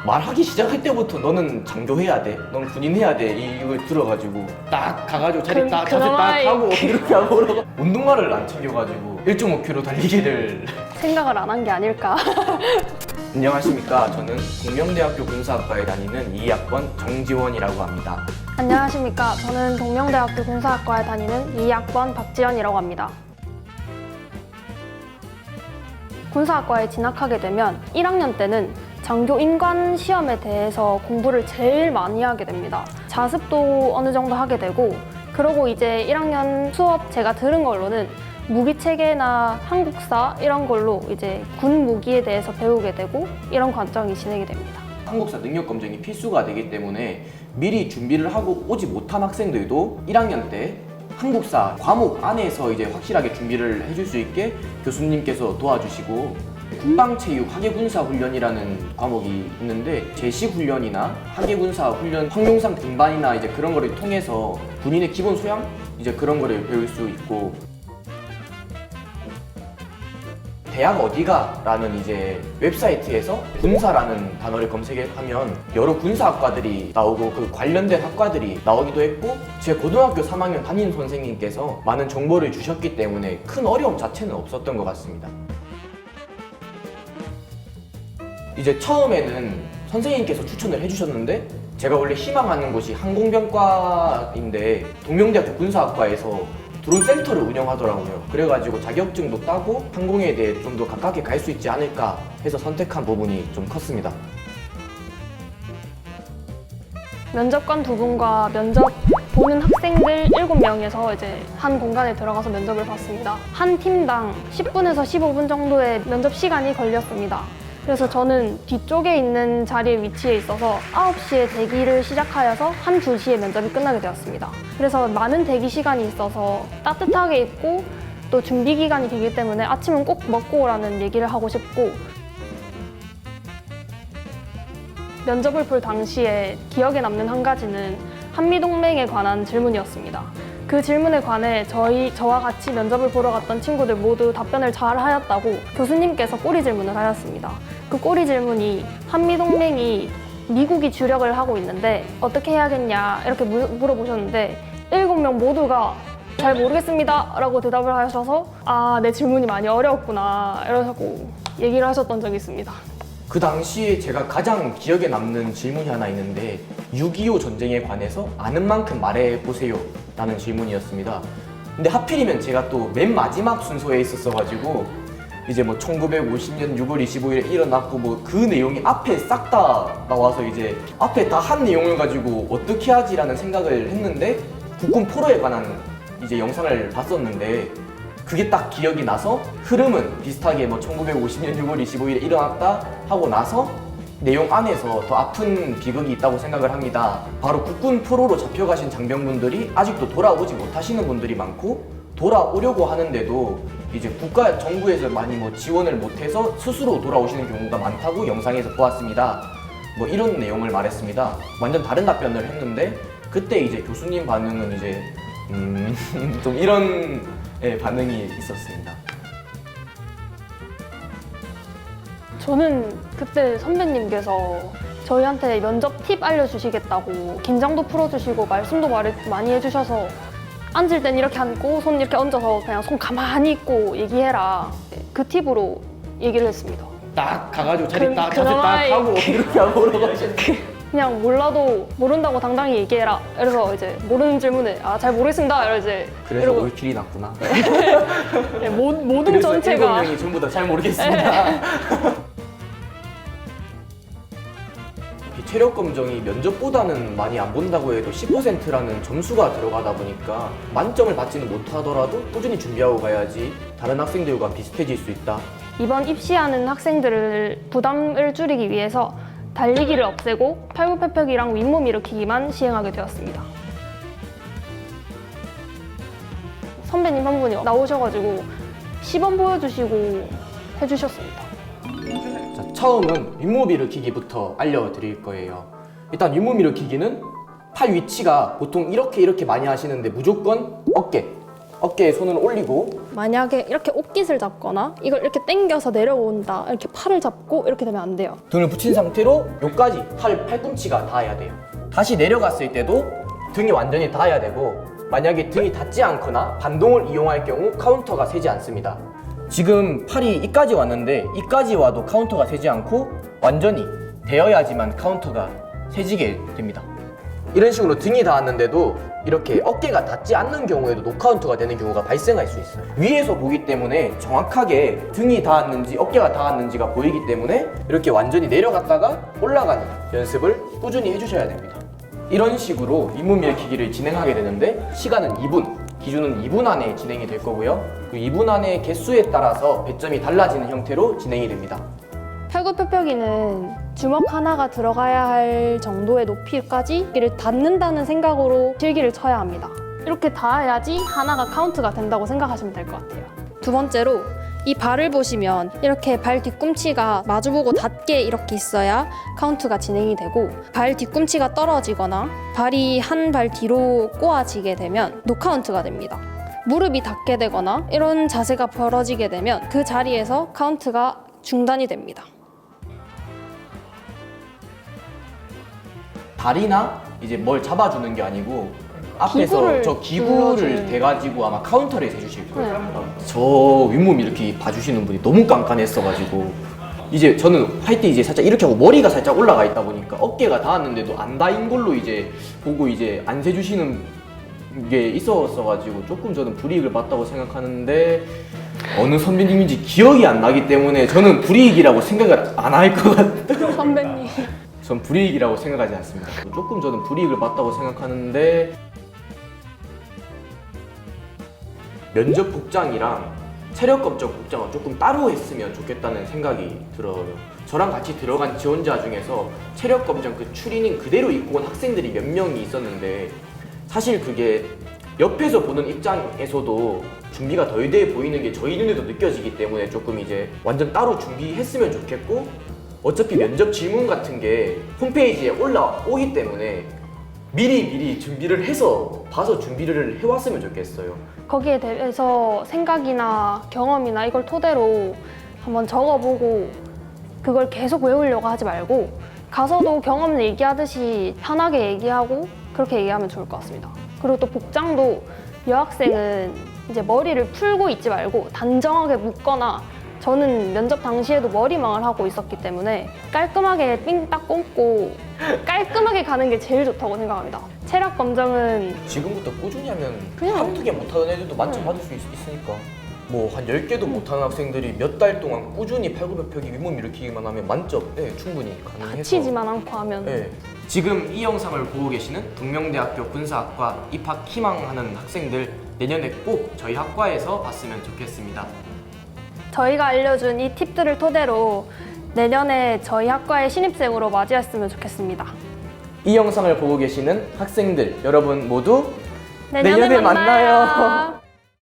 말하기 시작할 때부터 너는 장교해야 돼, 넌 군인해야 돼 이걸 들어가지고 딱 가가지고 자리 딱 자세 딱 하고 이렇게 하고 그러고 운동화를 안 챙겨가지고 1.5km 달리기를 생각을 안 한 게 아닐까. 안녕하십니까. 저는 동명대학교 군사학과에 다니는 2학번 정지원이라고 합니다. 안녕하십니까. 저는 동명대학교 군사학과에 다니는 2학번 박지연이라고 합니다. 군사학과에 진학하게 되면 1학년 때는 장교 인관 시험에 대해서 공부를 제일 많이 하게 됩니다. 자습도 어느 정도 하게 되고, 그러고 이제 1학년 수업 제가 들은 걸로는 무기 체계나 한국사 이런 걸로 이제 군 무기에 대해서 배우게 되고 이런 과정이 진행이 됩니다. 한국사 능력 검증이 필수가 되기 때문에 미리 준비를 하고 오지 못한 학생들도 1학년 때 한국사 과목 안에서 이제 확실하게 준비를 해줄 수 있게 교수님께서 도와주시고, 국방체육 하계군사훈련이라는 과목이 있는데 제시훈련이나 하계군사훈련 황룡산 등반이나 이제 그런 거를 통해서 군인의 기본 소양 이제 그런 거를 배울 수 있고, 대학 어디가? 라는 이제 웹사이트에서 군사라는 단어를 검색하면 여러 군사학과들이 나오고 그 관련된 학과들이 나오기도 했고, 제 고등학교 3학년 담임 선생님께서 많은 정보를 주셨기 때문에 큰 어려움 자체는 없었던 것 같습니다. 이제 처음에는 선생님께서 추천을 해주셨는데 제가 원래 희망하는 곳이 항공병과인데 동명대학교 군사학과에서 드론 센터를 운영하더라고요. 그래가지고 자격증도 따고 항공에 대해 좀 더 가깝게 갈 수 있지 않을까 해서 선택한 부분이 좀 컸습니다. 면접관 두 분과 면접 보는 학생들 7명에서 이제 한 공간에 들어가서 면접을 봤습니다. 한 팀당 10분에서 15분 정도의 면접 시간이 걸렸습니다. 그래서 저는 뒤쪽에 있는 자리에 위치해 있어서 9시에 대기를 시작하여서 한 2시에 면접이 끝나게 되었습니다. 그래서 많은 대기 시간이 있어서 따뜻하게 입고 또 준비 기간이 되기 때문에 아침은 꼭 먹고 오라는 얘기를 하고 싶고, 면접을 볼 당시에 기억에 남는 한 가지는 한미동맹에 관한 질문이었습니다. 그 질문에 관해 저와 같이 면접을 보러 갔던 친구들 모두 답변을 잘 하였다고 교수님께서 꼬리 질문을 하였습니다. 그 꼬리 질문이 한미동맹이 미국이 주력을 하고 있는데 어떻게 해야겠냐 이렇게 물어보셨는데 7명 모두가 잘 모르겠습니다 라고 대답을 하셔서 내 질문이 많이 어려웠구나 이러고 얘기를 하셨던 적이 있습니다. 그 당시에 제가 가장 기억에 남는 질문이 하나 있는데 6.25 전쟁에 관해서 아는 만큼 말해보세요 라는 질문이었습니다. 근데 하필이면 제가 또 맨 마지막 순서에 있었어가지고 이제 뭐 1950년 6월 25일에 일어났고 뭐 그 내용이 앞에 싹 다 나와서 이제 앞에 다 한 내용을 가지고 어떻게 하지라는 생각을 했는데 국군 포로에 관한 이제 영상을 봤었는데 그게 딱 기억이 나서 흐름은 비슷하게 뭐 1950년 6월 25일에 일어났다 하고 나서 내용 안에서 더 아픈 비극이 있다고 생각을 합니다. 바로 국군 포로로 잡혀가신 장병분들이 아직도 돌아오지 못하시는 분들이 많고, 돌아오려고 하는데도 이제 국가 정부에서 많이 뭐 지원을 못해서 스스로 돌아오시는 경우가 많다고 영상에서 보았습니다. 뭐 이런 내용을 말했습니다. 완전 다른 답변을 했는데 그때 이제 교수님 반응은 이제 좀 이런 반응이 있었습니다. 저는 그때 선배님께서 저희한테 면접 팁 알려주시겠다고 긴장도 풀어주시고 말씀도 많이 해주셔서 앉을 땐 이렇게 앉고 손 이렇게 얹어서 그냥 손 가만히 있고 얘기해라, 그 팁으로 얘기를 했습니다. 딱 가가지고 자리 딱 자세 그나마 딱 하고 이렇게 하고 그러가지고 그냥 몰라도 모른다고 당당히 얘기해라. 그래서 이제 모르는 질문에 잘 모르겠습니다. 그래서 이러고 올킬이 났구나. 네, 모든 그래서 전체가 7명이 전부 다 잘 모르겠습니다. 체력 검정이 면접보다는 많이 안 본다고 해도 10%라는 점수가 들어가다 보니까 만점을 받지는 못하더라도 꾸준히 준비하고 가야지 다른 학생들과 비슷해질 수 있다. 이번 입시하는 학생들을 부담을 줄이기 위해서 달리기를 없애고 팔굽혀펴기랑 윗몸 일으키기만 시행하게 되었습니다. 선배님 한 분이 나오셔가지고 시범 보여주시고 해주셨습니다. 자, 처음은 윗몸 일으키기부터 알려드릴 거예요. 일단 윗몸 일으키기는 팔 위치가 보통 이렇게 많이 하시는데 무조건 어깨, 어깨에 손을 올리고 만약에 이렇게 옷깃을 잡거나 이걸 이렇게 당겨서 내려온다, 이렇게 팔을 잡고 이렇게 되면 안 돼요. 등을 붙인 상태로 여기까지 팔꿈치가 닿아야 돼요. 다시 내려갔을 때도 등이 완전히 닿아야 되고, 만약에 등이 닿지 않거나 반동을 이용할 경우 카운터가 세지 않습니다. 지금 팔이 이까지 왔는데 이까지 와도 카운터가 세지 않고 완전히 되어야지만 카운터가 세지게 됩니다. 이런 식으로 등이 닿았는데도 이렇게 어깨가 닿지 않는 경우에도 노카운트가 되는 경우가 발생할 수 있어요. 위에서 보기 때문에 정확하게 등이 닿았는지 어깨가 닿았는지가 보이기 때문에 이렇게 완전히 내려갔다가 올라가는 연습을 꾸준히 해주셔야 됩니다. 이런 식으로 윗몸 일으키기를 진행하게 되는데 시간은 2분, 기준은 2분 안에 진행이 될 거고요. 그 2분 안에 개수에 따라서 배점이 달라지는 형태로 진행이 됩니다. 팔굽혀펴기는 주먹 하나가 들어가야 할 정도의 높이까지 이를 닿는다는 생각으로 실기를 쳐야 합니다. 이렇게 닿아야지 하나가 카운트가 된다고 생각하시면 될 것 같아요. 두 번째로 이 발을 보시면 이렇게 발 뒤꿈치가 마주보고 닿게 이렇게 있어야 카운트가 진행이 되고, 발 뒤꿈치가 떨어지거나 발이 한 발 뒤로 꼬아지게 되면 노카운트가 됩니다. 무릎이 닿게 되거나 이런 자세가 벌어지게 되면 그 자리에서 카운트가 중단이 됩니다. 다리나 이제 뭘 잡아주는 게 아니고 앞에서 기구를 저 기구를 눌러주는. 대가지고 아마 카운터를 해주실 거예요. 네. 저 윗몸 이렇게 봐주시는 분이 너무 깐깐했어가지고 이제 저는 할 때 이제 살짝 이렇게 하고 머리가 살짝 올라가 있다 보니까 어깨가 닿았는데도 안 닿인 걸로 이제 보고 이제 안 세주시는 게 있었어가지고 조금 저는 불이익을 봤다고 생각하는데, 어느 선배님인지 기억이 안 나기 때문에 저는 불이익이라고 생각을 안 할 것 같아요. 선배님. 전 불이익이라고 생각하지 않습니다. 조금 저는 불이익을 봤다고 생각하는데, 면접 복장이랑 체력 검정 복장을 조금 따로 했으면 좋겠다는 생각이 들어요. 저랑 같이 들어간 지원자 중에서 체력 검정 그 추리닝 그대로 입고 온 학생들이 몇 명이 있었는데, 사실 그게 옆에서 보는 입장에서도 준비가 덜 돼 보이는 게 저희 눈에도 느껴지기 때문에 조금 이제 완전 따로 준비했으면 좋겠고, 어차피 면접 질문 같은 게 홈페이지에 올라오기 때문에 미리 준비를 해서 봐서 준비를 해왔으면 좋겠어요. 거기에 대해서 생각이나 경험이나 이걸 토대로 한번 적어보고 그걸 계속 외우려고 하지 말고, 가서도 경험을 얘기하듯이 편하게 얘기하고 그렇게 얘기하면 좋을 것 같습니다. 그리고 또 복장도 여학생은 이제 머리를 풀고 있지 말고 단정하게 묶거나, 저는 면접 당시에도 머리망을 하고 있었기 때문에 깔끔하게 삥딱 꽂고 깔끔하게 가는 게 제일 좋다고 생각합니다. 체력 검정은 지금부터 꾸준히 하면 그냥- 한두 개 못하는 애들도 만점 받을 수 있으니까, 뭐 한 10개도 못하는 학생들이 몇 달 동안 꾸준히 팔굽혀펴기 윗몸 일으키기만 하면 만점에 충분히 가능해서 다치지만 않고 하면 네. 지금 이 영상을 보고 계시는 동명대학교 군사학과 입학 희망하는 학생들, 내년에 꼭 저희 학과에서 봤으면 좋겠습니다. 저희가 알려준 이 팁들을 토대로 내년에 저희 학과의 신입생으로 맞이했으면 좋겠습니다. 이 영상을 보고 계시는 학생들 여러분 모두 내년에 만나요.